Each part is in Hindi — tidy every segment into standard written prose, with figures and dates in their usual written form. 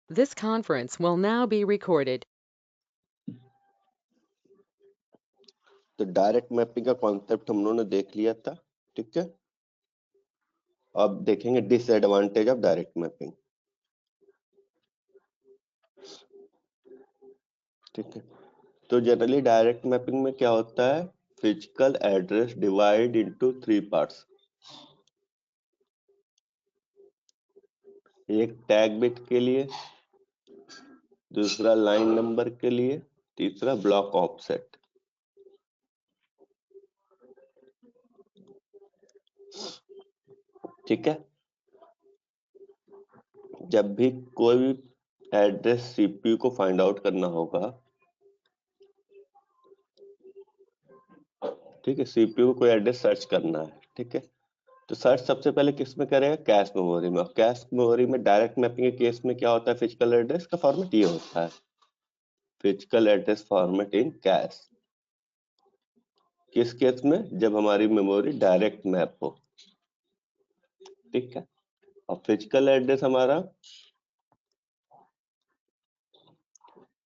This conference will now be recorded. तो डायरेक्ट मैपिंग का कॉन्सेप्ट हम लोगों ने देख लिया था, ठीक है। अब देखेंगे डिसएडवांटेज ऑफ डायरेक्ट मैपिंग, ठीक है। तो जनरली डायरेक्ट मैपिंग में क्या होता है, physical address divide into 3 parts. एक टैग बिट के लिए, दूसरा लाइन नंबर के लिए, तीसरा ब्लॉक ऑफसेट। ठीक है। जब भी कोई एड्रेस सीपीयू को फाइंड आउट करना होगा, ठीक है, सीपीयू को कोई एड्रेस सर्च करना है, ठीक है, तो सर्च सबसे पहले किस में करेगा, कैश मेमोरी में। और कैश मेमोरी में डायरेक्ट मैपिंग के केस में क्या होता है, फिजिकल एड्रेस का फॉर्मेट ये होता है, physical address format in cash. किस केस में, जब हमारी मेमोरी डायरेक्ट मैप हो, ठीक है। और फिजिकल एड्रेस हमारा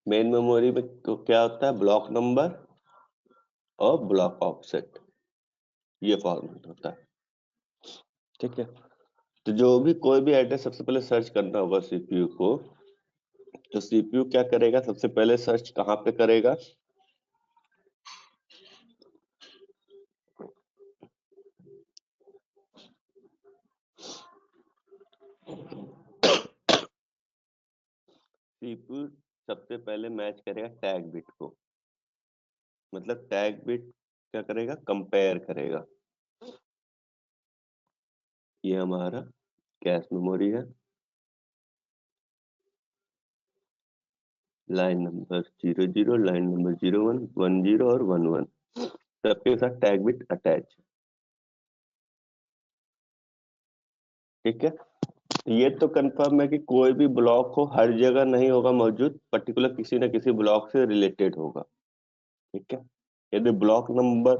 मेन मेमोरी में क्या होता है, ब्लॉक नंबर और ब्लॉक ऑफसेट, ये फॉर्मेट होता है, ठीक है। तो जो भी कोई भी एड्रेस सबसे पहले सर्च करना होगा सीपीयू को, तो सीपीयू क्या करेगा, सबसे पहले सर्च कहाँ पे करेगा, सीपीयू सबसे पहले मैच करेगा टैग बिट को, मतलब टैग बिट क्या करेगा, कंपेयर करेगा। ये हमारा कैश मेमोरी है, लाइन नंबर 00, लाइन नंबर 01, 10 और 11 सबके साथ टैग बिट अटैच, ठीक है। ये तो कंफर्म है कि कोई भी ब्लॉक हो हर जगह नहीं होगा मौजूद, पर्टिकुलर किसी न किसी ब्लॉक से रिलेटेड होगा, ठीक है। यदि ब्लॉक नंबर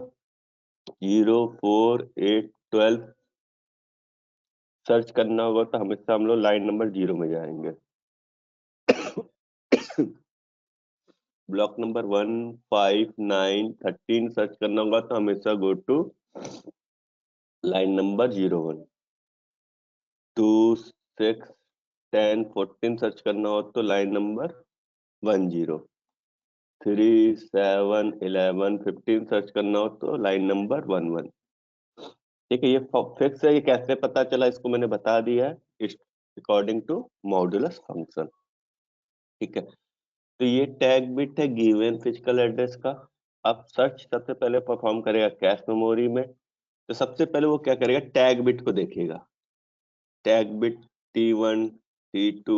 0, 4, 8, 12 सर्च करना होगा तो हमेशा हम लोग लाइन नंबर 0 में जाएंगे। ब्लॉक नंबर 1, 5, 9, 13 सर्च करना होगा तो हमेशा go to line number 01। 2, 6, 10, 14 search करना हो तो लाइन नंबर 10। 3, 7, 11, 15 सर्च करना हो तो लाइन नंबर 11, ठीक है। ये फिक्स है, ये कैसे पता चला इसको मैंने बता दिया है, अकॉर्डिंग टू मॉड्यूलस फंक्शन, ठीक है। तो ये टैग बिट है गिवन फिजिकल एड्रेस का। अब सर्च सबसे पहले परफॉर्म करेगा कैश मेमोरी में, तो सबसे पहले वो क्या करेगा, टैग बिट को देखेगा, tag bit T1, T2,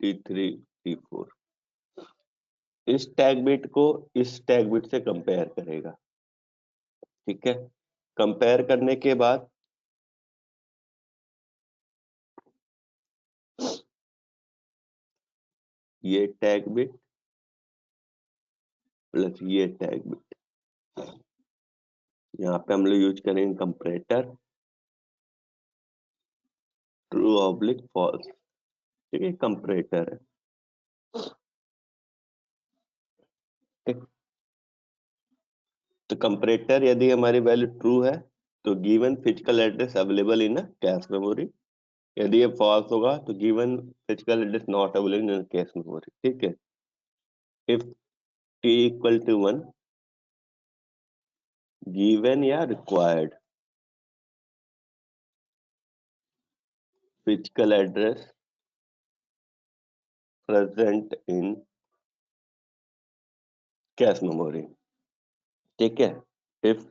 T3, T4, इस टैग बिट को इस टैग बिट से कंपेयर करेगा, ठीक है। कंपेयर करने के बाद ये टैग बिट प्लस ये टैग बिट, यहाँ पे हम लोग यूज करेंगे कंपैरेटर ट्रू ऑब्लिक फॉल्स, ठीक है, कंपैरेटर है, ठीक। तो कंपैरेटर यदि हमारी वैल्यू ट्रू है तो given physical address available in cache memory, यदि ये फॉल्स होगा तो given physical address not available in cache memory, ठीक है। If t equal to 1, given या required physical address present in cache memory, ठीक है। इफ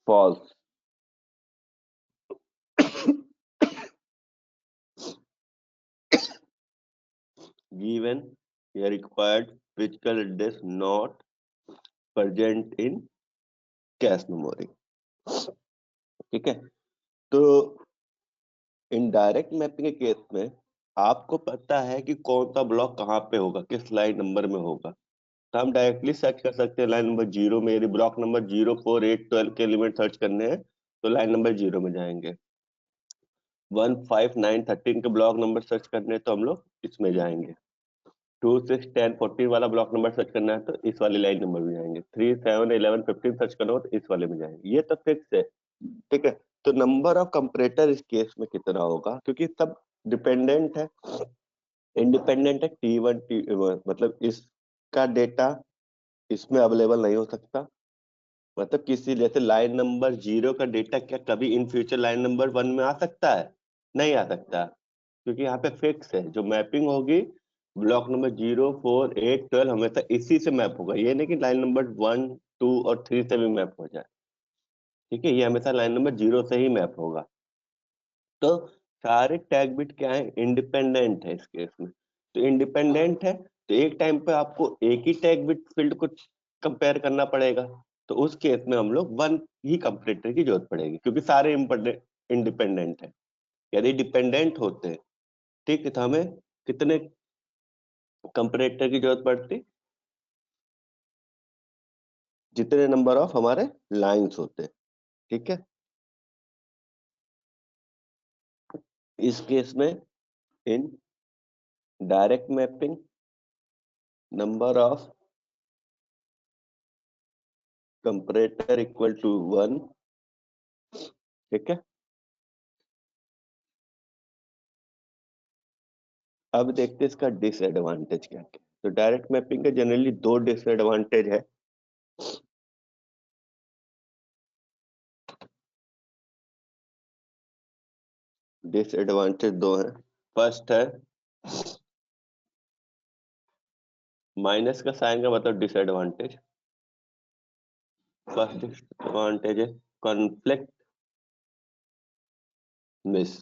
फॉल्स, गिवन या required physical address not present in cache memory, ठीक है। तो इनडायरेक्ट मैपिंग के केस में आपको पता है कि कौन सा ब्लॉक कहाँ पे होगा, किस लाइन नंबर में होगा, तो हम डायरेक्टली सर्च कर सकते हैं लाइन नंबर 0 में। यदि ब्लॉक नंबर 0, 4, 8, 12 के एलिमेंट सर्च करने हैं तो लाइन नंबर 0 में जाएंगे। 1 5 9 13 के ब्लॉक नंबर सर्च करने तो हम लोग इसमें जाएंगे। 2 6 10 14 वाला ब्लॉक नंबर सर्च करना है तो इस वाली लाइन नंबर में जाएंगे। 3 7 11 15 सर्च करना हो तो इस वाले में जाएंगे। ये तो फिक्स है, ठीक है। तो नंबर ऑफ कंपैरेटर इस केस में कितना होगा, क्योंकि सब डिपेंडेंट है, इंडिपेंडेंट है। T1 मतलब इसका डेटा इसमें अवेलेबल नहीं हो सकता। मतलब किसी जैसे लाइन नंबर 0 का डेटा क्या कभी इन फ्यूचर लाइन नंबर 1 में आ सकता है? नहीं आ सकता, क्योंकि यहाँ पे फिक्स है। जो मैपिंग होगी ब्लॉक नंबर 0 4 8 12 हमेशा इसी से मैप होगा। ये नहीं कि लाइन नंबर 1 2 और 3 से भी मैप हो जाए, ठीक है। ये हमेशा लाइन नंबर 0 से ही मैप होगा। तो सारे टैग बिट क्या है, इंडिपेंडेंट है इस केस में। तो इंडिपेंडेंट है तो एक टाइम पे आपको एक ही टैग बिट फील्ड को कंपेयर करना पड़ेगा। तो उस केस में हम लोग वन ही कंपैरेटर की जरूरत पड़ेगी, क्योंकि सारे इंडिपेंडेंट है। यदि डिपेंडेंट होते, ठीक है, तो हमें कितने कंपैरेटर की जरूरत पड़ती? जितने नंबर ऑफ हमारे लाइंस होते, ठीक है। इस केस में in direct mapping number of comparator equal to 1, ठीक है। अब देखते हैं इसका डिसएडवांटेज क्या क्या। तो डायरेक्ट मैपिंग के जनरली दो डिसएडवांटेज है। डिसएडवांटेज दो है। फर्स्ट है माइनस का साइन का मतलब डिसएडवांटेज। फर्स्ट डिसएडवांटेज है कॉन्फ्लिक्ट मिस।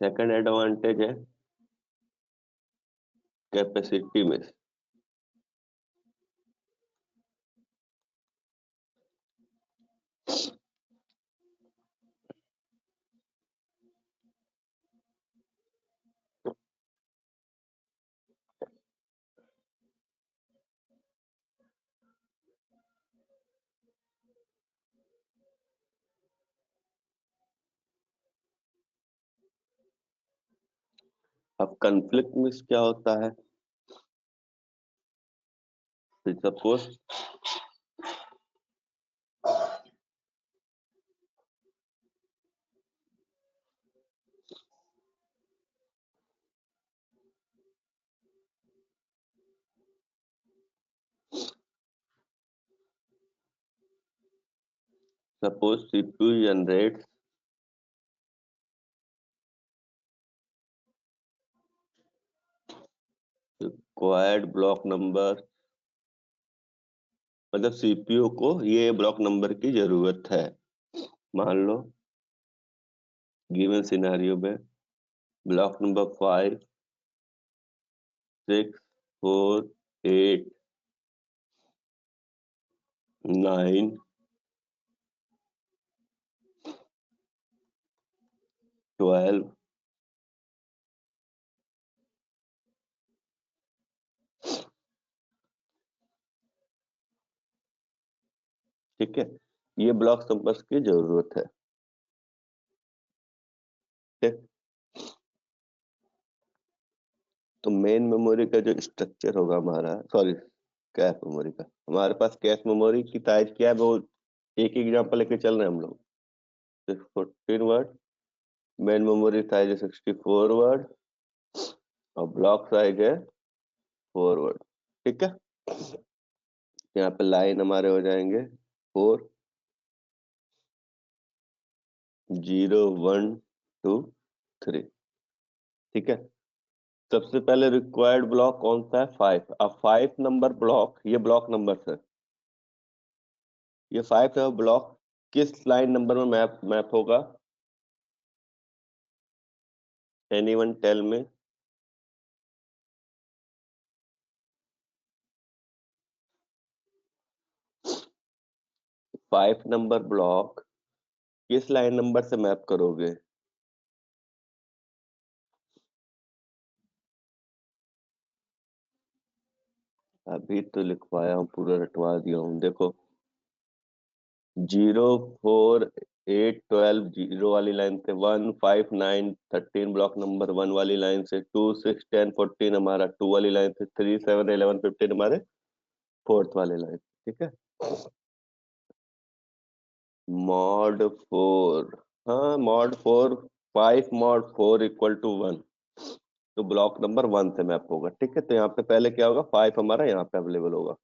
सेकंड एडवांटेज है कैपेसिटी मिस। अब कॉन्फ्लिक्ट मिस क्या होता है? Suppose CPU generates required block number, मतलब सीपीयू को ये ब्लॉक नंबर की जरूरत है। मान लो गिवन सिनेरियो में ब्लॉक नंबर 5 6 4 8 9 12 ठीक है। ये ब्लॉक नंबर्स की जरूरत है, ठीक। तो मेन मेमोरी का जो स्ट्रक्चर होगा हमारा, सॉरी कैश मेमोरी का, हमारे पास कैश मेमोरी की साइज क्या है वो एक एग्जांपल लेके चल रहे हैं हम लोग। 14 वर्ड, मेन मेमोरी साइज है 64 वर्ड और ब्लॉक साइज है 4 वर्ड, ठीक है। यहाँ पे लाइन हमारे हो जाएंगे 4 0 1 2 3, ठीक है। सबसे पहले रिक्वायर्ड ब्लॉक कौन सा है? 5। अब 5 नंबर ब्लॉक, ये ब्लॉक नंबर है, ये 5 नंबर ब्लॉक किस लाइन नंबर में मैप होगा? एनीवन टेल में? 5 नंबर ब्लॉक किस लाइन नंबर से मैप करोगे? अभी तो लिखवाया हूँ, पूरा रटवा दिया हूँ, देखो 0 4 8 12 0 वाली लाइन से, 1 5 9 13 ब्लॉक नंबर 1 वाली लाइन से, 2 6 10 14 हमारा 2 वाली लाइन से, 3 7 11 15 हमारे 4th वाले लाइन, ठीक है। मॉड 4, हाँ मॉड 4, 5 मॉड 4 इक्वल टू 1, तो ब्लॉक नंबर 1 से मैप होगा, ठीक है। तो यहाँ पे पहले क्या होगा, 5 हमारा यहाँ पे अवेलेबल होगा।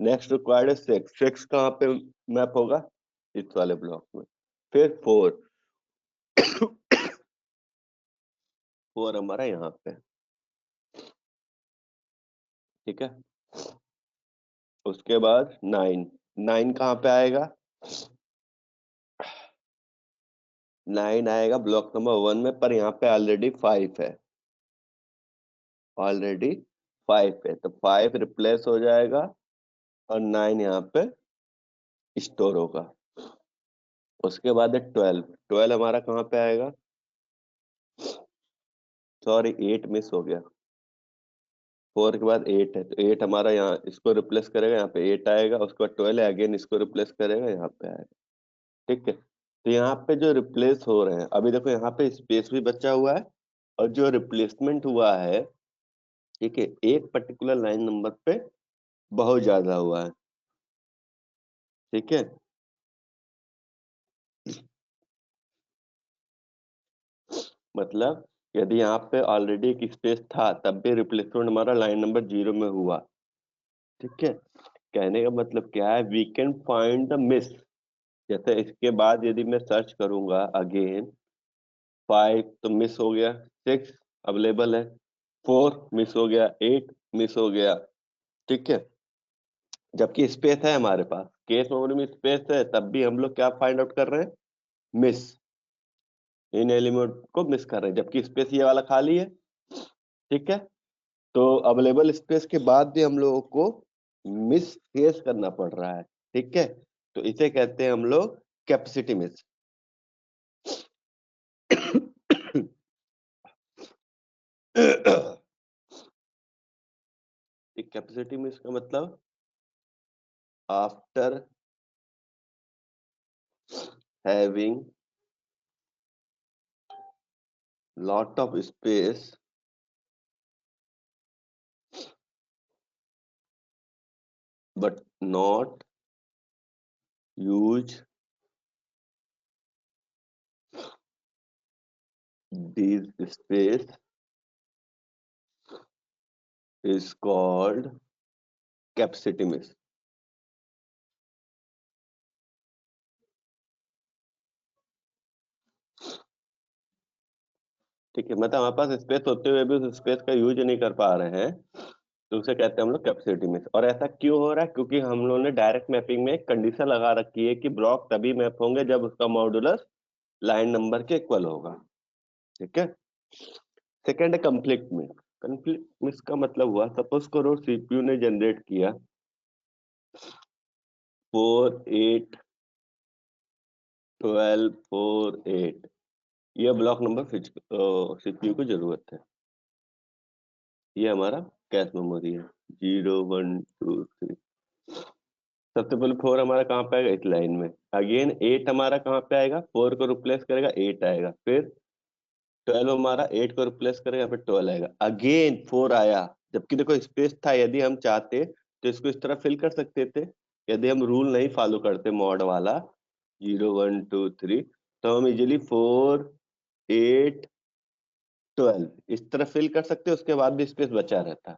नेक्स्ट रिक्वायर्ड है 6, 6 कहाँ पे मैप होगा, इस वाले ब्लॉक में। फिर 4 4 हमारा यहाँ पे, ठीक है। उसके बाद 9, 9 कहाँ पे आएगा, 9 आएगा ब्लॉक नंबर 1 में, पर यहाँ पे ऑलरेडी 5 है, ऑलरेडी 5 है, तो 5 रिप्लेस हो जाएगा और 9 यहाँ पे स्टोर होगा। उसके बाद है 12, 12 हमारा कहाँ पे आएगा, सॉरी 8 मिस हो गया, 4 के बाद 8 है, तो 8 हमारा यहाँ इसको रिप्लेस करेगा, यहाँ पे 8 आएगा। उसके बाद 12 है, अगेन इसको रिप्लेस करेगा, यहाँ पे आएगा, ठीक है। तो यहाँ पे जो रिप्लेस हो रहे हैं, अभी देखो यहाँ पे स्पेस भी बचा हुआ है, और जो रिप्लेसमेंट हुआ है, ठीक है, एक पर्टिकुलर लाइन नंबर पे बहुत ज्यादा हुआ है, ठीक है। मतलब यदि यहाँ पे ऑलरेडी एक स्पेस था, तब भी रिप्लेसमेंट हमारा लाइन नंबर 0 में हुआ, ठीक है। कहने का मतलब क्या है, we can find the miss. जैसे इसके बाद यदि मैं सर्च करूंगा अगेन, 5 तो मिस हो गया, 6 अवेलेबल है, 4 मिस हो गया, 8 मिस हो गया, ठीक है। जबकि स्पेस है हमारे पास, केस मेमोरी में स्पेस है, तब भी हम लोग क्या फाइंड आउट कर रहे हैं, मिस, इन एलिमेंट को मिस कर रहे हैं, जबकि स्पेस ये वाला खाली है, ठीक है। तो अवेलेबल स्पेस के बाद भी हम लोगों को मिस फेस करना पड़ रहा है, ठीक है। तो इसे कहते हैं हम लोग कैपेसिटी मिस। कैपेसिटी मिस का मतलब, after having lot of space but not use this space is called capacity miss। ठीक है, मतलब हमारे पास स्पेस होते हुए भी उस स्पेस का यूज नहीं कर पा रहे हैं, तो उसे कहते हैं हम लोग कैपेसिटी मिस। और ऐसा क्यों हो रहा है, क्योंकि हम लोगों ने डायरेक्ट मैपिंग में एक कंडीशन लगा रखी है कि ब्लॉक तभी मैप होंगे जब उसका मॉड्यूलस लाइन नंबर के इक्वल होगा, ठीक है। सेकेंड है कंफ्लिक्ट मिस। कंफ्लिक्ट मिस का मतलब हुआ, सपोज करो सीपीयू ने जनरेट किया 4 8 12 4 8, ये ब्लॉक नंबर सीपीयू को जरूरत है, ये हमारा कैश मेमोरी है, 0 1 2 3। सबसे पहले 4 हमारा कहाँ पे आएगा, इस लाइन में। अगेन 8 हमारा कहाँ पे आएगा, 4 को रिप्लेस करेगा, 8 आएगा। फिर 12 हमारा 8 को रिप्लेस करेगा, फिर 12 आएगा। अगेन 4 आया, जबकि देखो स्पेस था, यदि हम चाहते तो इसको इस तरह फिल कर सकते थे, यदि हम रूल नहीं फॉलो करते मॉड वाला 0 1 2 3, तो हम इजिली 4 8 12 इस तरह फिल कर सकते, उसके बाद भी स्पेस बचा रहता,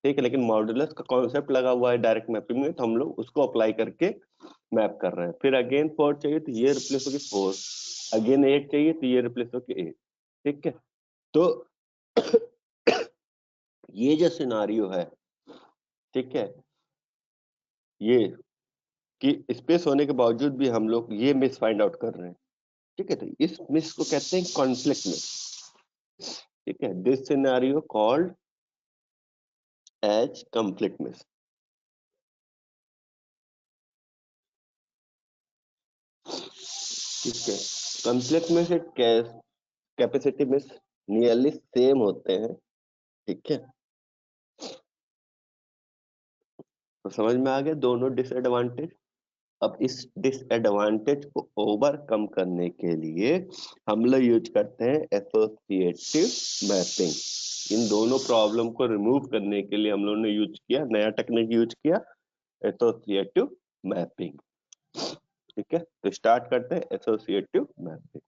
ठीक है। लेकिन मॉड्यूलस का कॉन्सेप्ट लगा हुआ है डायरेक्ट मैपिंग में, तो हम लोग उसको अप्लाई करके मैप कर रहे हैं। फिर अगेन 4 चाहिए तो ये रिप्लेस होगी 4, अगेन 8 चाहिए तो ये रिप्लेस होगी 8, ठीक है। तो ये जो सिनारियो है, ठीक है, ये कि स्पेस होने के बावजूद भी हम लोग ये मिस फाइंड आउट कर रहे हैं, ठीक है। तो इस मिस को कहते हैं कॉन्फ्लिक्ट मिस, ठीक है। This scenario called as conflict miss, ठीक है। Conflict miss capacity miss nearly same होते हैं, ठीक है। तो समझ में आ गया दोनों डिसएडवांटेज। अब इस डिसएडवांटेज को ओवरकम करने के लिए हम लोग यूज करते हैं एसोसिएटिव मैपिंग। इन दोनों प्रॉब्लम को रिमूव करने के लिए हम लोगों ने यूज किया, नया टेक्निक यूज किया, एसोसिएटिव मैपिंग। ठीक है, तो स्टार्ट करते हैं एसोसिएटिव मैपिंग।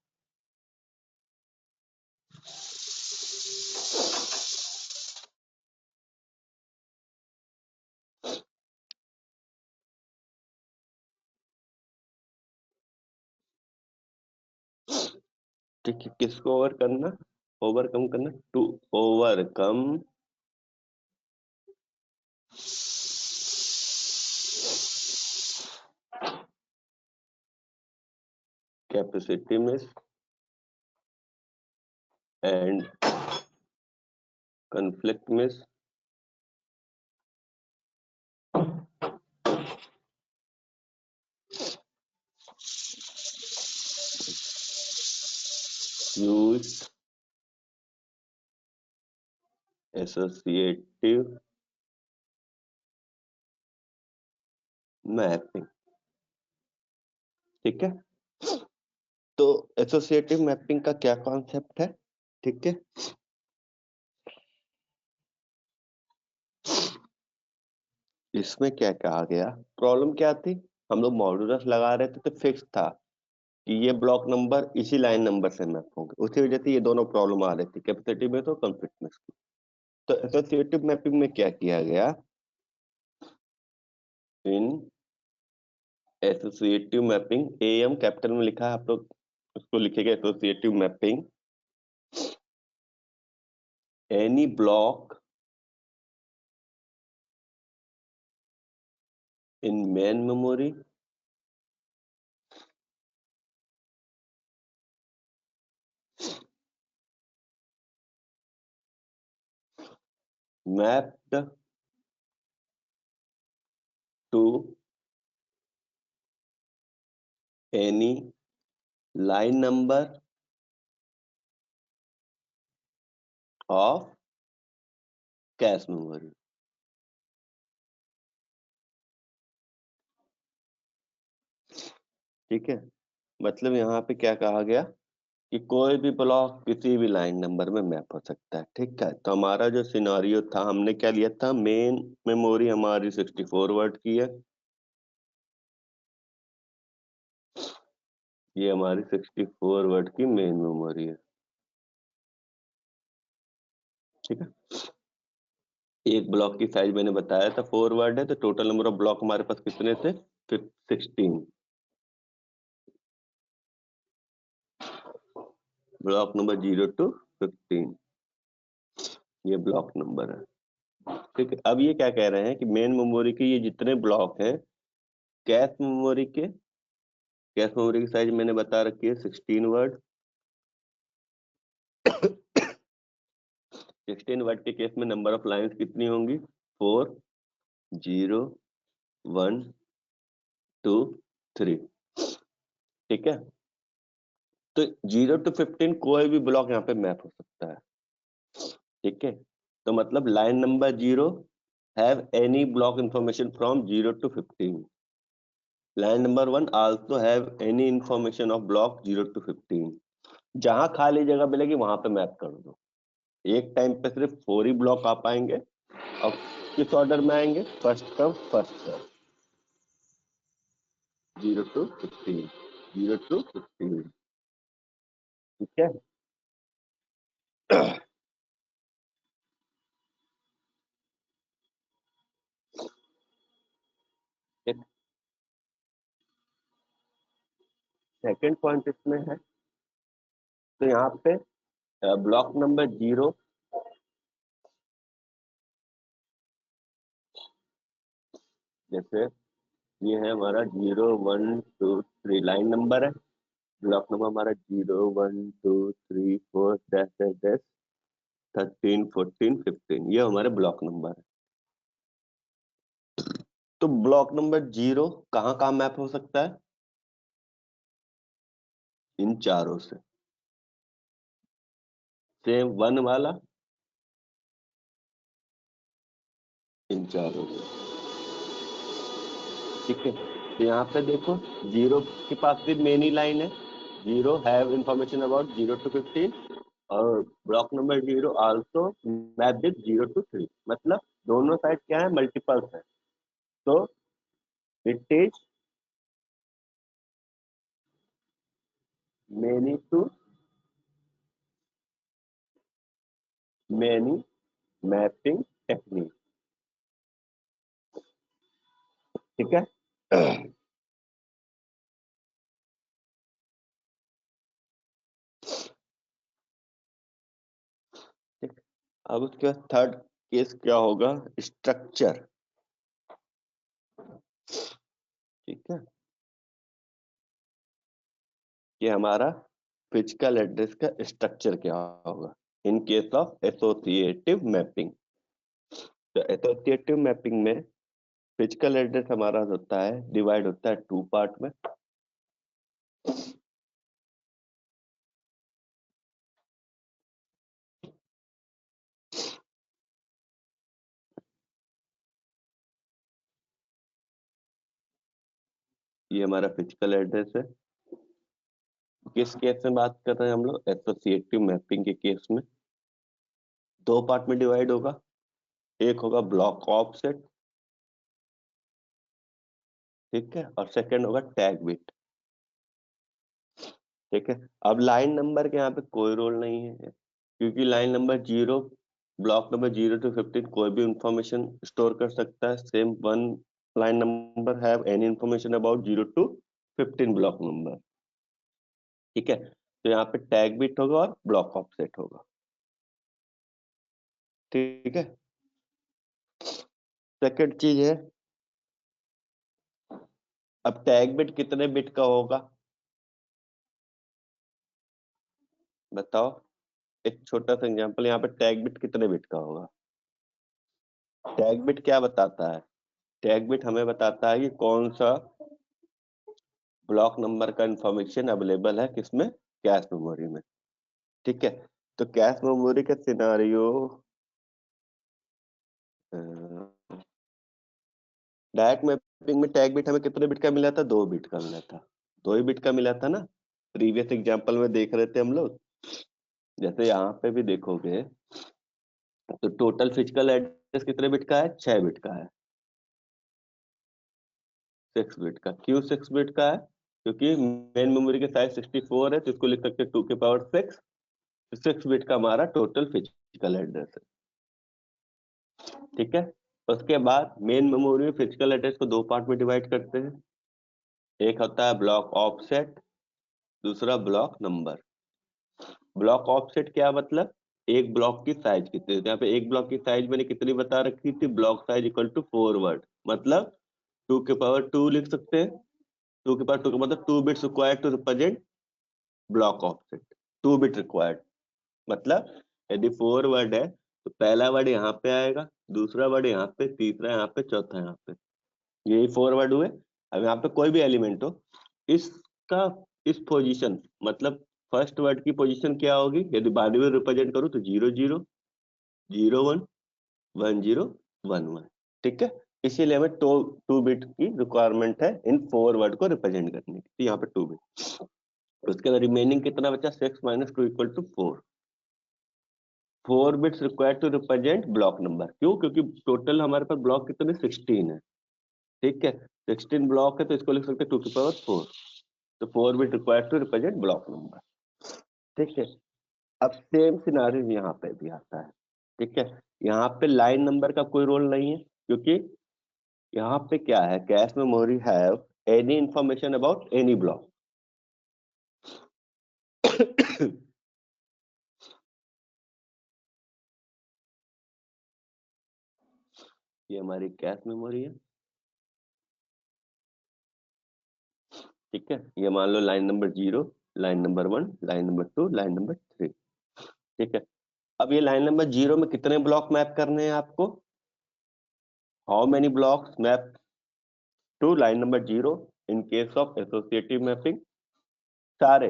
ठीक है, किसको ओवरकम करना, to overcome capacity miss and conflict miss use associative mapping. ठीक है, तो एसोसिएटिव मैपिंग का क्या कॉन्सेप्ट है? ठीक है, इसमें क्या कहा गया, प्रॉब्लम क्या थी, हम लोग मॉड्यूलस लगा रहे थे तो फिक्स था कि ये ब्लॉक नंबर इसी लाइन नंबर से मैप होंगे, उसी वजह से ये दोनों प्रॉब्लम आ रही थी, कैपेसिटी में तो कॉन्फ्लिक्ट में। तो एसोसिएटिव मैपिंग में क्या किया गया, इन एसोसिएटिव मैपिंग, एएम कैपिटल में लिखा है, आप लोग उसको लिखेगा associative mapping, any block in main memory mapped to any line number of cache memory। ठीक है, मतलब यहाँ पे क्या कहा गया कि कोई भी ब्लॉक किसी भी लाइन नंबर में मैप हो सकता है। ठीक है, तो हमारा जो सिनारियो था, हमने क्या लिया था, मेन मेमोरी हमारी 64 वर्ड की है, ये हमारी 64 वर्ड की मेन मेमोरी है। ठीक है, एक ब्लॉक की साइज मैंने बताया था 4 वर्ड है, तो टोटल नंबर ऑफ ब्लॉक हमारे पास कितने थे, 16। ब्लॉक नंबर 0 to 15 ये ब्लॉक नंबर है। ठीक है, अब ये क्या कह रहे हैं कि मेन मेमोरी के ये जितने ब्लॉक हैं, कैश मेमोरी की साइज मैंने बता रखी है 16 वर्ड। 16 वर्ड के केस में नंबर ऑफ लाइंस कितनी होंगी, 4, 0, 1, 2, 3। ठीक है, तो 0 to 15 कोई भी ब्लॉक यहाँ पे मैप हो सकता है। ठीक है, तो मतलब line number 0 have any block information from 0 to 15। Line number 1 also have any information of block 0 to 15। जहां खाली जगह मिलेगी वहां पे मैप कर दो। एक टाइम पे सिर्फ 4 ही ब्लॉक आ पाएंगे। अब किस ऑर्डर में आएंगे, first come first serve, 0 to 15, 0 to 15। ठीक है, सेकेंड पॉइंट इसमें है, तो यहाँ पे ब्लॉक नंबर 0, जैसे ये है हमारा 0, 1, 2, 3 लाइन नंबर है, ब्लॉक नंबर हमारा 0, 1, 2, 3, 4 डैश डैश डैश 13, 14, 15, ये हमारे ब्लॉक नंबर है। तो ब्लॉक नंबर 0 कहाँ कहाँ मैप हो सकता है, इन चारों से। सेम 1 वाला इन चारों से। ठीक है, तो यहाँ पे देखो जीरो के पास भी मेनी लाइन है, zero have information about 0 to 15 और block number 0 also map with 0 to 3, मतलब दोनों साइड क्या है, मल्टीपल्स है, तो it is many to many mapping technique. ठीक है। ठीक। अब उसके बाद थर्ड केस क्या होगा, स्ट्रक्चर। ठीक है, ये हमारा फिजिकल एड्रेस का स्ट्रक्चर क्या होगा इन केस ऑफ एसोसिएटिव मैपिंग। तो एसोसिएटिव मैपिंग में फिजिकल एड्रेस हमारा होता है, डिवाइड होता है टू पार्ट में। ये हमारा फिजिकल एड्रेस है। किस केस में बात कर रहे हैं हम लोग, एसोसिएटिव मैपिंग के केस में दो पार्ट में डिवाइड होगा, एक होगा ब्लॉक ऑफसेट, ठीक है, और सेकंड होगा टैग बिट। ठीक है। अब लाइन नंबर के यहाँ पे कोई रोल नहीं है, क्योंकि line number 0, block number 0 to 15 कोई भी इंफॉर्मेशन स्टोर कर सकता है। Same one line number have any information about 0 to 15 block number. ठीक है, तो यहाँ पे टैग बिट होगा और ब्लॉक ऑफसेट होगा। ठीक है। सेकंड चीज है, अब टैग बिट कितने बिट का होगा बताओ। एक छोटा सा एग्जांपल, यहाँ पे टैग बिट कितने बिट का होगा। टैग बिट क्या बताता है, टैग बिट हमें बताता है कि कौन सा ब्लॉक नंबर का इंफॉर्मेशन अवेलेबल है किसमें, कैश मेमोरी में। ठीक है, तो कैश मेमोरी का सिनारियो, डायरेक्ट मैपिंग में टैग बिट हमें कितने बिट का मिला था, 2 बिट का मिला था, 2 ही बिट का मिला था ना। प्रीवियस एग्जांपल में देख रहे थे हम लोग। जैसे यहाँ पे भी देखोगे तो टोटल फिजिकल एड्रेस कितने बिट का है, 6 बिट का है। 6 बिट का, क्यों 6 बिट का है, क्योंकि मेन मेमोरी के साइज 64 है, तो इसको लिख सकते हैं 2 की पावर 6। 6 बिट का हमारा टोटल फिजिकल एड्रेस है। ठीक है, उसके बाद मेन मेमोरी में फिजिकल एड्रेस को दो पार्ट में डिवाइड करते हैं, एक होता है ब्लॉक ऑफसेट, दूसरा ब्लॉक नंबर। ब्लॉक ऑफसेट क्या मतलब, एक ब्लॉक की साइज कितनी, यहाँ पे एक ब्लॉक की साइज मैंने कितनी बता रखी थी, block size equal to 4 word, मतलब 2 की पावर 2 लिख सकते हैं। 2 की पावर 2 का मतलब 2 bits required to represent block offset, 2 bit required. मतलब यदि 4 वर्ड है तो पहला वर्ड यहाँ पे आएगा, दूसरा वर्ड यहाँ पे, तीसरा यहाँ पे, चौथा यहाँ पे, यही 4 वर्ड हुए। अब यहाँ पे कोई भी एलिमेंट हो, इसका इस पोजीशन मतलब फर्स्ट वर्ड की पोजीशन क्या होगी, यदि बाइनरी रिप्रेजेंट करूँ तो 0 0 0 1 1 0 1 1। ठीक है, इसीलिए हमें 2 बिट की रिक्वायरमेंट है इन 4 वर्ड को रिप्रेजेंट करने की, यहाँ पे 2 बिट। उसके बाद रिमेनिंग कितना बचा, 6 - 2 = 4। 4 bits required to represent block number, क्यों, क्योंकि टोटल हमारे पास ब्लॉक कितने, 16 है। ठीक है, 16 ब्लॉक है, तो इसको लिख सकते हैं 2 की पावर 4। तो 4 bit required to represent block number. ठीक है, अब सेम सिनारियो यहाँ पे भी आता है। ठीक है, यहाँ पे लाइन नंबर का कोई रोल नहीं है, क्योंकि यहाँ पे क्या है, cache memory have any information about any block. ये हमारी कैश मेमोरी है। ठीक है, ये मान लो line number 0, line number 1, line number 2, line number 3। ठीक है, अब ये लाइन नंबर 0 में कितने ब्लॉक मैप करने हैं आपको, how many blocks map to line number 0 in case of associative mapping. सारे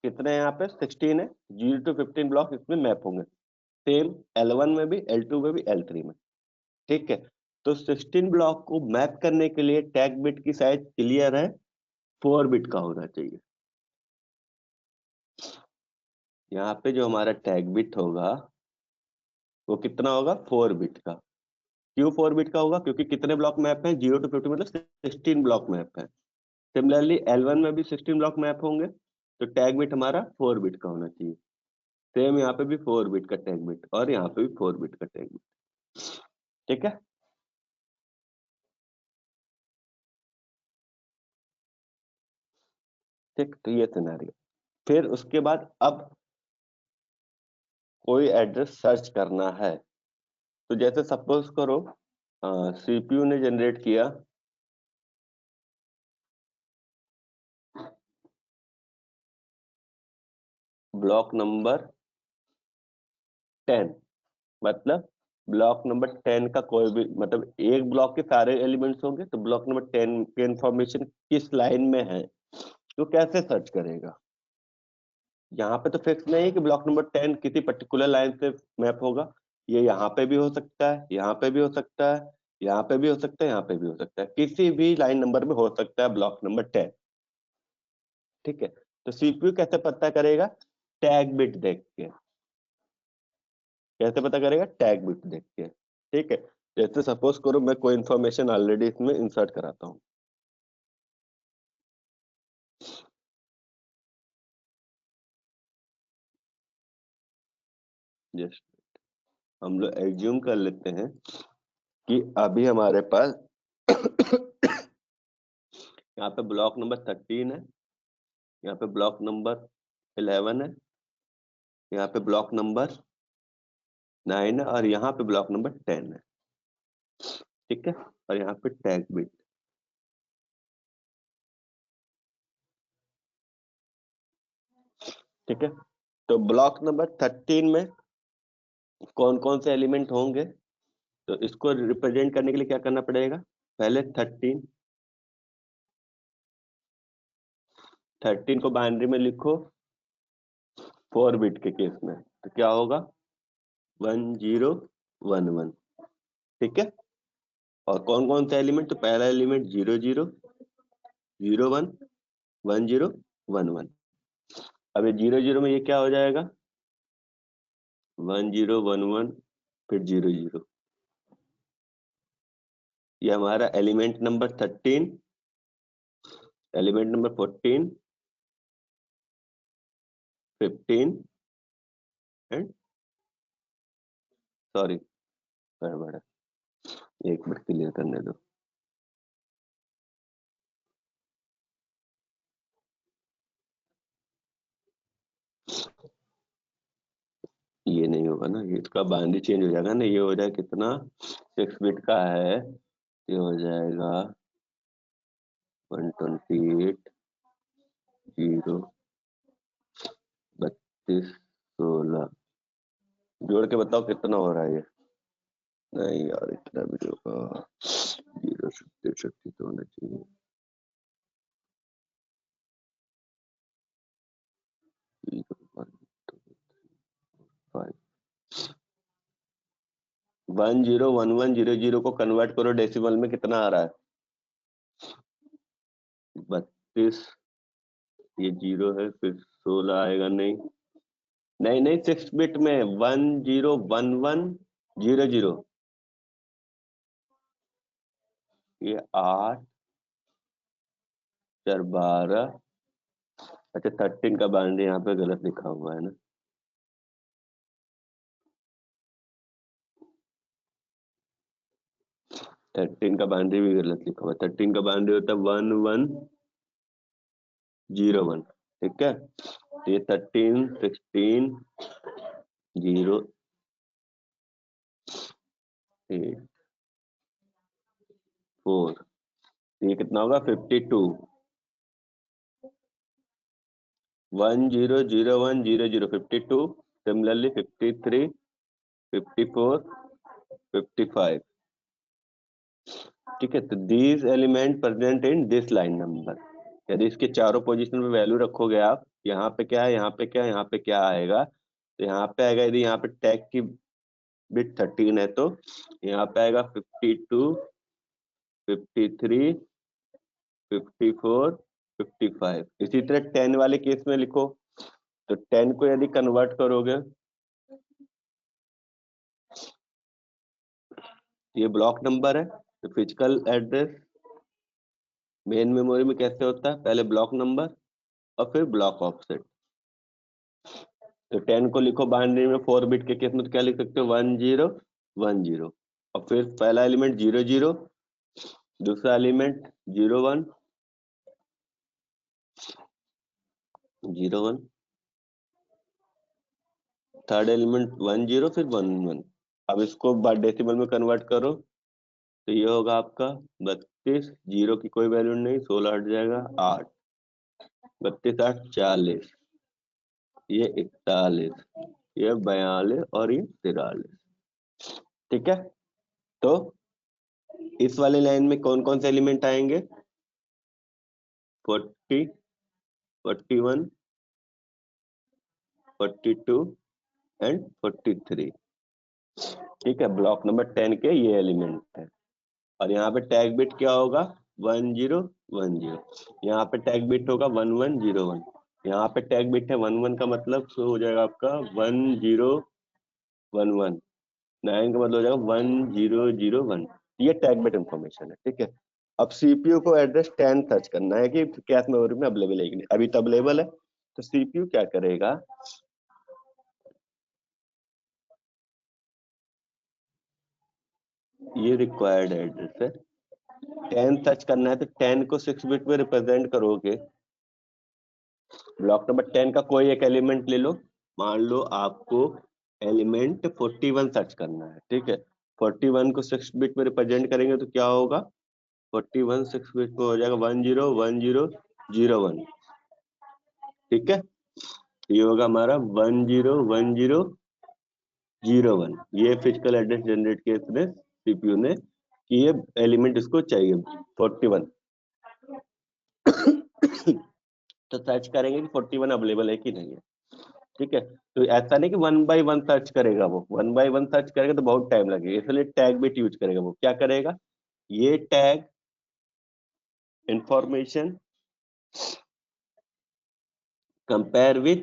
कितने हैं यहाँ पे, 16 है, 0 to 15 ब्लॉक इसमें मैप होंगे, सेम L1 में भी, L2 में भी, L3 में। ठीक है, तो 16 ब्लॉक को मैप करने के लिए टैग बिट की साइज क्लियर है, 4 बिट का होना चाहिए। यहाँ पे जो हमारा टैग बिट होगा वो कितना होगा, 4 बिट का। क्यों 4 बिट का होगा, क्योंकि कितने ब्लॉक मैप हैं, 0 to 50 मतलब 16 ब्लॉक मैप है। सिमिलरली L1 में भी 16 ब्लॉक मैप होंगे, तो टैग बिट हमारा 4 बिट का होना चाहिए। सेम यहाँ पे भी 4 बिट का टैग बिट और यहाँ पे भी 4 बिट का टैग बिट। ठीक है, ठीक। तो ये सिनेरियो, फिर उसके बाद अब कोई एड्रेस सर्च करना है, तो जैसे सपोज करो सीपीयू ने जनरेट किया ब्लॉक नंबर 10, मतलब ब्लॉक नंबर 10 का कोई भी, मतलब एक ब्लॉक के सारे एलिमेंट्स होंगे, तो ब्लॉक नंबर 10 के इंफॉर्मेशन किस लाइन में है तो कैसे सर्च करेगा। यहाँ पे तो फिक्स नहीं है कि ब्लॉक नंबर 10 किसी पर्टिकुलर लाइन से मैप होगा, ये यहाँ पे भी हो सकता है, यहाँ पे भी हो सकता है, यहाँ पे भी हो सकता है, यहाँ पे भी हो सकता है, किसी भी लाइन नंबर में हो सकता है ब्लॉक नंबर 10। ठीक है, तो सीपीयू कैसे पता करेगा, टैग बिट देख के। कैसे पता करेगा, टैग बिट देख के। ठीक है, जैसे सपोज करो मैं कोई इंफॉर्मेशन ऑलरेडी इसमें इंसर्ट कराता हूँ। जस्ट हम लोग एज्यूम कर लेते हैं कि अभी हमारे पास यहाँ पे ब्लॉक नंबर 13 है, यहाँ पे ब्लॉक नंबर 11 है, यहाँ पे ब्लॉक नंबर 9 है और यहाँ पे ब्लॉक नंबर 10 है। ठीक है, और यहाँ पे टैग बिट। ठीक है, तो ब्लॉक नंबर 13 में कौन कौन से एलिमेंट होंगे, तो इसको रिप्रेजेंट करने के लिए क्या करना पड़ेगा, पहले 13 को बाइनरी में लिखो 4 बिट के केस में, तो क्या होगा 1011। ठीक है, और कौन कौन सा एलिमेंट, तो पहला एलिमेंट 00, 01, 10, 11। अब ये 00 में ये क्या हो जाएगा 1011, फिर 00। ये हमारा element number 13, element number 14, 15 and sorry गड़बड़ है, एक मिनट क्लियर करने दो। ये नहीं होगा ना, ये इसका बाइनरी चेंज हो जाएगा ना, ये हो जाएगा कितना 6 बिट का है, ये हो जाएगा 128, 0, 32, 16। जोड़ के बताओ कितना हो रहा है ये, नहीं यार इतना भी होगा, 0 शक्ति तो होना चाहिए, 0, 1, 2, 5। 101100 को कन्वर्ट करो डेसिमल में, कितना आ रहा है 32। ये 0 है, फिर 16 आएगा, नहीं नहीं नहीं, 6 बिट में 101100। ये 8, 4, 12। अच्छा 13 का बाइनरी यहाँ पे गलत लिखा हुआ है ना, थर्टीन का बाइनरी भी गलत लिखा हुआ है। 13 का बाइनरी होता है 1101। ठीक है, तो ये 13, 16, 0, 8, 4, ये कितना होगा 52। 100100 52, सिमिलरली 53, 54, 55। ठीक है, तो these element present in this line number. यदि इसके चारों पोजीशन में वैल्यू रखोगे आप, यहाँ पे क्या है, यहाँ पे क्या है, यहाँ पे क्या आएगा, तो यहाँ पे आएगा, यदि यहाँ पे टैग की बिट 13 है तो यहाँ पे आएगा 52, 53, 54, 55। इसी तरह 10 वाले केस में लिखो, तो 10 को यदि कन्वर्ट करोगे, ये ब्लॉक नंबर है, तो फिजिकल एड्रेस मेन मेमोरी में कैसे होता है, पहले ब्लॉक नंबर और फिर ब्लॉक ऑफसेट। तो 10 को लिखो बाइनरी में 4 बिट के केस में, तो क्या लिख सकते हो 1010, और फिर पहला एलिमेंट 00, दूसरा एलिमेंट 01, 01, थर्ड एलिमेंट 10, फिर 11। अब इसको डेसिमल में कन्वर्ट करो, तो ये होगा आपका 32, जीरो की कोई वैल्यू नहीं, 16 हट जाएगा 8, 32 8 40, ये 41, ये 42 और ये 43। ठीक है, तो इस वाले लाइन में कौन कौन से एलिमेंट आएंगे, 40, 41, 42 एंड 43। ठीक है, ब्लॉक नंबर 10 के ये एलिमेंट है। और यहाँ पे टैग बिट क्या होगा, 1010, यहाँ पे टैग बिट होगा 1101, यहाँ पे टैग बिट है 11 का मतलब शो हो जाएगा आपका 1011, 9 का मतलब हो जाएगा 1001। ये टैग बिट इंफॉर्मेशन है। ठीक है, अब सीपीयू को एड्रेस 10 सर्च करना है कि कैश मेमोरी में अवेलेबल है कि नहीं। अभी तो अवेलेबल है, तो सीपीयू क्या करेगा, ये रिक्वायर्ड एड्रेस है, 10 सर्च करना है, तो 10 को 6 बिट में रिप्रेजेंट करोगे। ब्लॉक नंबर 10 का कोई एक एलिमेंट ले लो, मान लो आपको एलिमेंट 41 सर्च करना है। ठीक है, 41 को 6 बिट में रिप्रेजेंट करेंगे तो क्या होगा, 41 6 बिट में हो जाएगा 101001। ठीक है, ये होगा हमारा 101001। ये फिजिकल एड्रेस जनरेट किया इसने सीपीयू ने कि ये एलिमेंट इसको चाहिए 41। तो सर्च करेंगे कि 41 अवेलेबल है कि नहीं है। ठीक है, तो ऐसा नहीं कि 1 बाय 1 सर्च करेगा, वो 1 बाय 1 सर्च करेगा तो बहुत टाइम लगेगा, इसलिए टैग बिट यूज करेगा। वो क्या करेगा, ये टैग इंफॉर्मेशन कंपेयर विथ,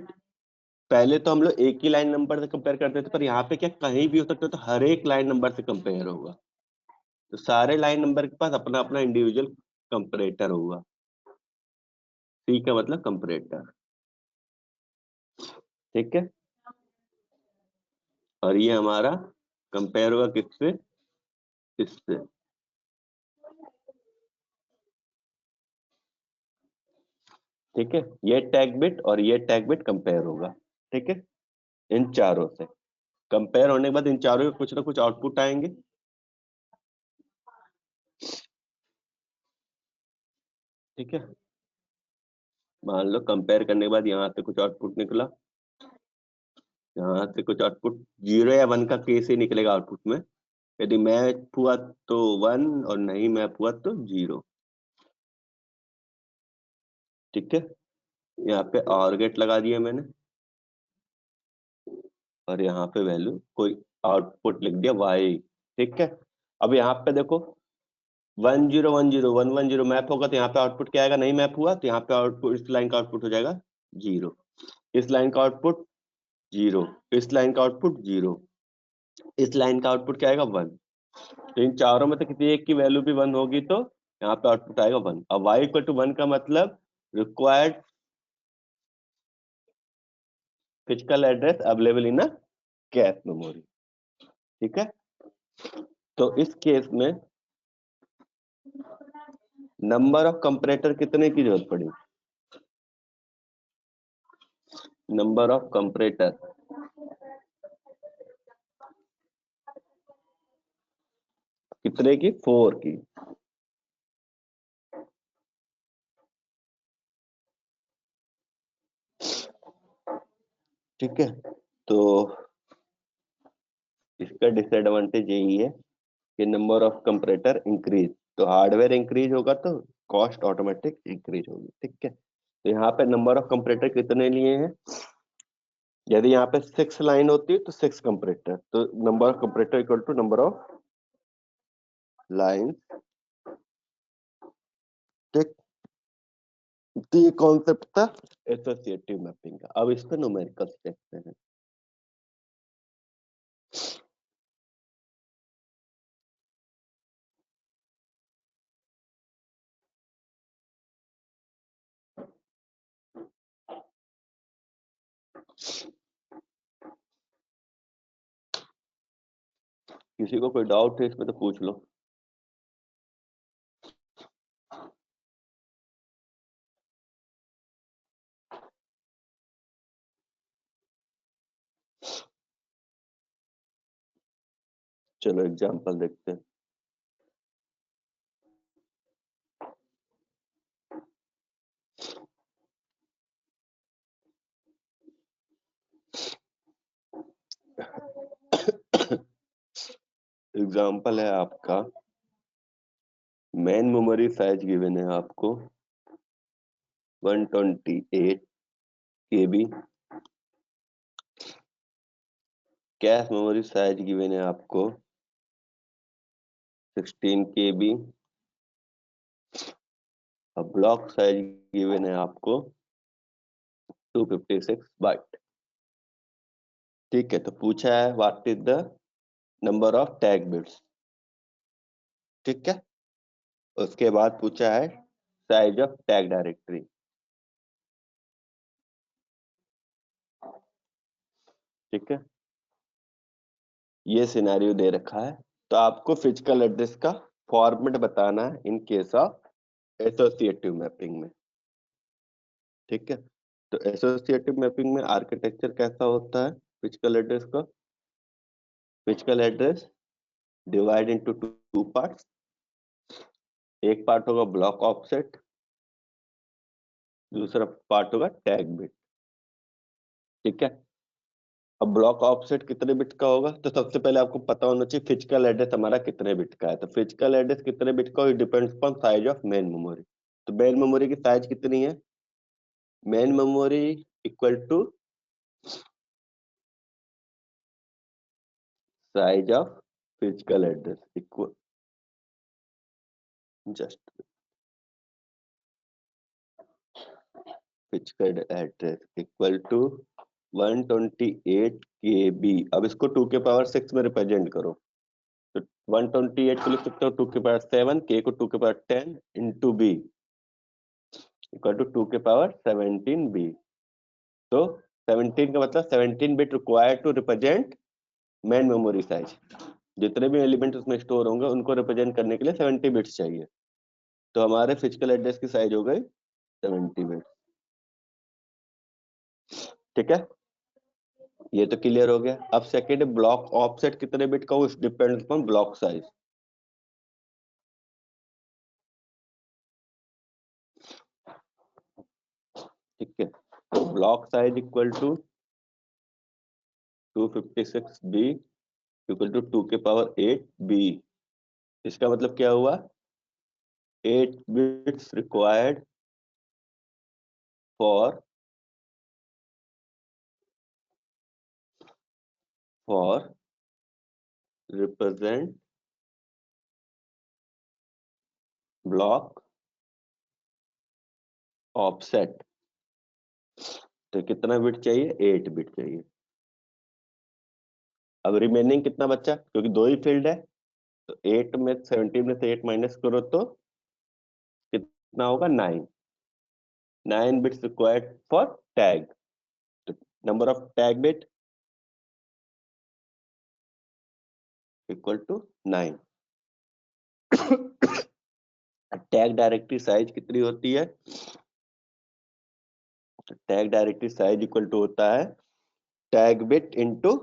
पहले तो हम लोग एक ही लाइन नंबर से कंपेयर करते थे, पर यहाँ पे क्या कहीं भी हो सकता है, तो हर एक लाइन नंबर से कंपेयर होगा। तो सारे लाइन नंबर के पास अपना अपना इंडिविजुअल कंपरेटर होगा, सी का मतलब कंपरेटर। ठीक है, और ये हमारा कंपेयर होगा किससे, इससे। ठीक है, ये टैग बिट और ये टैग बिट कंपेयर होगा। ठीक है, इन चारों से कंपेयर होने के बाद इन चारों के कुछ ना कुछ आउटपुट आएंगे। ठीक है, मान लो कंपेयर करने के बाद यहाँ से कुछ आउटपुट निकला, यहाँ से कुछ आउटपुट 0 या 1 का केस ही निकलेगा आउटपुट में। यदि मैच हुआ तो 1 और नहीं मैच हुआ तो 0। ठीक है, यहाँ पे और गेट लगा दिया मैंने, और यहाँ पे वैल्यू कोई आउटपुट लिख दिया y। ठीक है, अब यहाँ पे देखो 1010 मैप होगा तो यहाँ पे आउटपुट क्या आएगा, नहीं मैप हुआ तो यहाँ पे आउटपुट, इस लाइन का आउटपुट हो जाएगा 0, इस लाइन का आउटपुट 0, इस लाइन का आउटपुट 0, इस लाइन का आउटपुट क्या आएगा 1। तो इन चारों में से किसी एक की वैल्यू भी 1 होगी तो यहाँ पे आउटपुट आएगा 1। अब y इक्वल टू 1 का मतलब required physical address available in a cash memory. ठीक है, तो इस केस में नंबर ऑफ कंपरेटर कितने की जरूरत पड़ी, नंबर ऑफ कंपरेटर कितने की, 4 की। ठीक है, तो इसका डिसएडवांटेज यही है कि नंबर ऑफ कंपरेटर इंक्रीज, तो हार्डवेयर इंक्रीज होगा तो कॉस्ट ऑटोमेटिक इंक्रीज होगी। ठीक है, तो यहाँ पे नंबर ऑफ कंपरेटर कितने लिए हैं, यदि यहाँ पे 6 लाइन होती है तो 6 कंपरेटर, तो number of comparator equal to number of line. ठीक, तो ये कॉन्सेप्ट था एसोसिएटिव मैपिंग का। अब इस पर न्यूमेरिकल्स देखते हैं। किसी को कोई डाउट है इसमें तो पूछ लो। चलो एग्जांपल देखते हैं। एग्जांपल है आपका, मेन मेमोरी साइज गिवन है आपको 128 KB, cache memory size given है आपको 16 KB, और ब्लॉक साइज गिवन है आपको 256 बाइट। ठीक है, तो पूछा है what is the number of tag bits. ठीक है, उसके बाद पूछा है साइज ऑफ टैग डायरेक्टरी। ठीक है, ये सिनेरियो दे रखा है, तो आपको फिजिकल एड्रेस का फॉर्मेट बताना है इन केस ऑफ एसोसिएटिव मैपिंग में। ठीक है, तो एसोसिएटिव मैपिंग में आर्किटेक्चर कैसा होता है फिजिकल एड्रेस का? Physical address divide into two parts. एक पार्ट होगा ब्लॉक ऑफसेट, दूसरा पार्ट होगा टैग बिट। ठीक है, अब ब्लॉक ऑफसेट कितने बिट का होगा, तो सबसे पहले आपको पता होना चाहिए फिजिकल एड्रेस हमारा कितने बिट का है। तो फिजिकल एड्रेस कितने बिट का, it depends upon size of main memory. तो मेन मेमोरी की साइज कितनी है? Main memory equal to size of physical address equal, just physical address equal to 128 KB। अब इसको 2 के पावर 6 में रिप्रेजेंट करो, तो 128 को लिख सकते हो 2 के पावर 7, के को 2 के power 10 into b equal to 2 के पावर 17B। तो 17 का मतलब 17 bit required to represent main memory size. जितने भी एलिमेंट उसमें स्टोर होंगे उनको रिप्रेजेंट करने के लिए 70 बिट्स चाहिए। तो हमारे फिजिकल एड्रेस की साइज हो गई 70 बिट। ठीक है, ये तो क्लियर हो गया। अब सेकेंड, ब्लॉक ऑफसेट कितने बिट का, उस डिपेंड्स ऑन ब्लॉक साइज। ठीक है, तो block size equal to 256B equal to 2 के पावर 8B। इसका मतलब क्या हुआ, 8 bits required for represent block offset. तो कितना बिट चाहिए, 8 बिट चाहिए। अब रिमेनिंग कितना बचा, क्योंकि दो ही फील्ड है, तो 8 में 17 में से 8 माइनस करो तो कितना होगा, 9। 9 बिट्स रिक्वायर्ड फॉर टैग। तो number of tag bit equal to 9। Tag directory size कितनी होती है, तो tag directory size equal to होता है tag bit into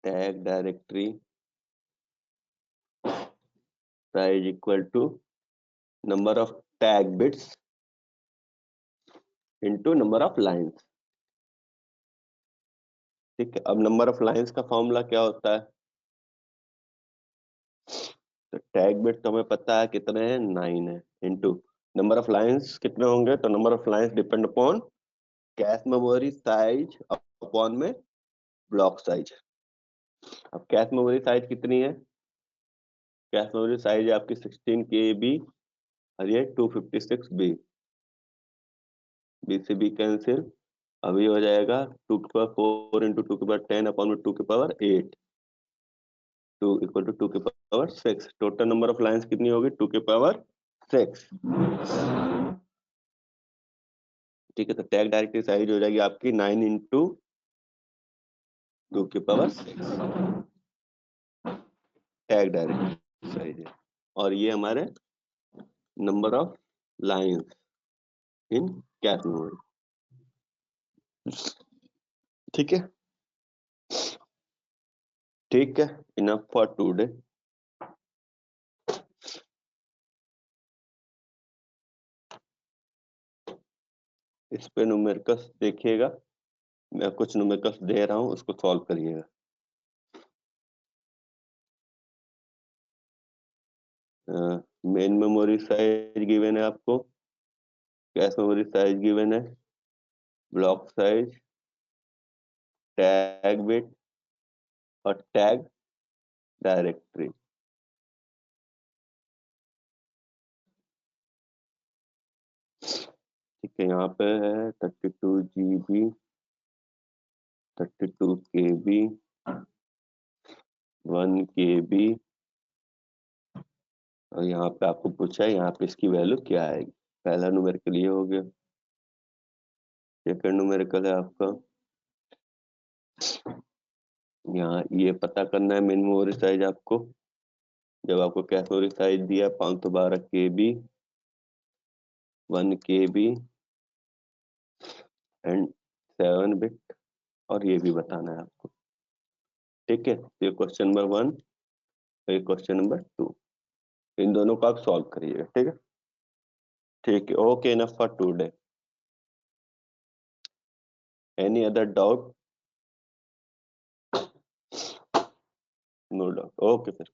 tag directory size equal to number of tag bits into number of lines. ठीक है, अब नंबर ऑफ लाइन्स का फॉर्मूला क्या होता है, तो टैग बिट तो हमें पता है कितने हैं, 9 है, इंटू नंबर ऑफ लाइंस कितने होंगे? तो number of lines depend upon cache memory size upon में ब्लॉक साइज। अब कैश मेमोरी साइज कितनी है? कैश मेमोरी साइज है आपकी 16 KB और ये 256 B। बी से बी कैंसिल, अभी हो जाएगा 2 की पावर 4 इंटू 2 की पावर 10 अपॉन में 2 की पावर 8, 2 इक्वल टू 2 की power 6। Total number of lines कितनी होगी? 2 की पावर 6। ठीक है, तो टैग डायरेक्टरी साइज हो जाएगी आपकी 9 इंटू 2 की पावर 6 टैग डायरेक्टरी साइज है। और ये हमारे number of lines in cache memory. ठीक है, ठीक है, इनफ फॉर टुडे। इस पे न्यूमेरिकल्स देखिएगा, मैं कुछ न्यूमेरिकल्स दे रहा हूं, उसको सॉल्व करिएगा। मेन मेमोरी साइज गिवन है आपको, कैश मेमोरी साइज गिवन है, ब्लॉक साइज, टैग बिट और टैग डायरेक्टरी। ठीक है, यहाँ पे है 32 GB, 32 KB, 1 KB, और यहाँ पे आपको पूछा है यहाँ पे इसकी वैल्यू क्या आएगी। पहला न्यूमेरिकल ये हो गया। सेकंड न्यूमेरिकल है आपका, यहाँ ये पता करना है मेन मेमोरी साइज आपको। जब आपको कैश मेमोरी साइज दिया 512 KB, 1 KB एंड 7 बिट, और ये भी बताना है आपको। ठीक है, ये क्वेश्चन नंबर 1 और ये क्वेश्चन नंबर 2, इन दोनों को आप सॉल्व करिएगा। ठीक है, ठीक है, okay, enough for today. Any other doubt? No doubt, okay फिर।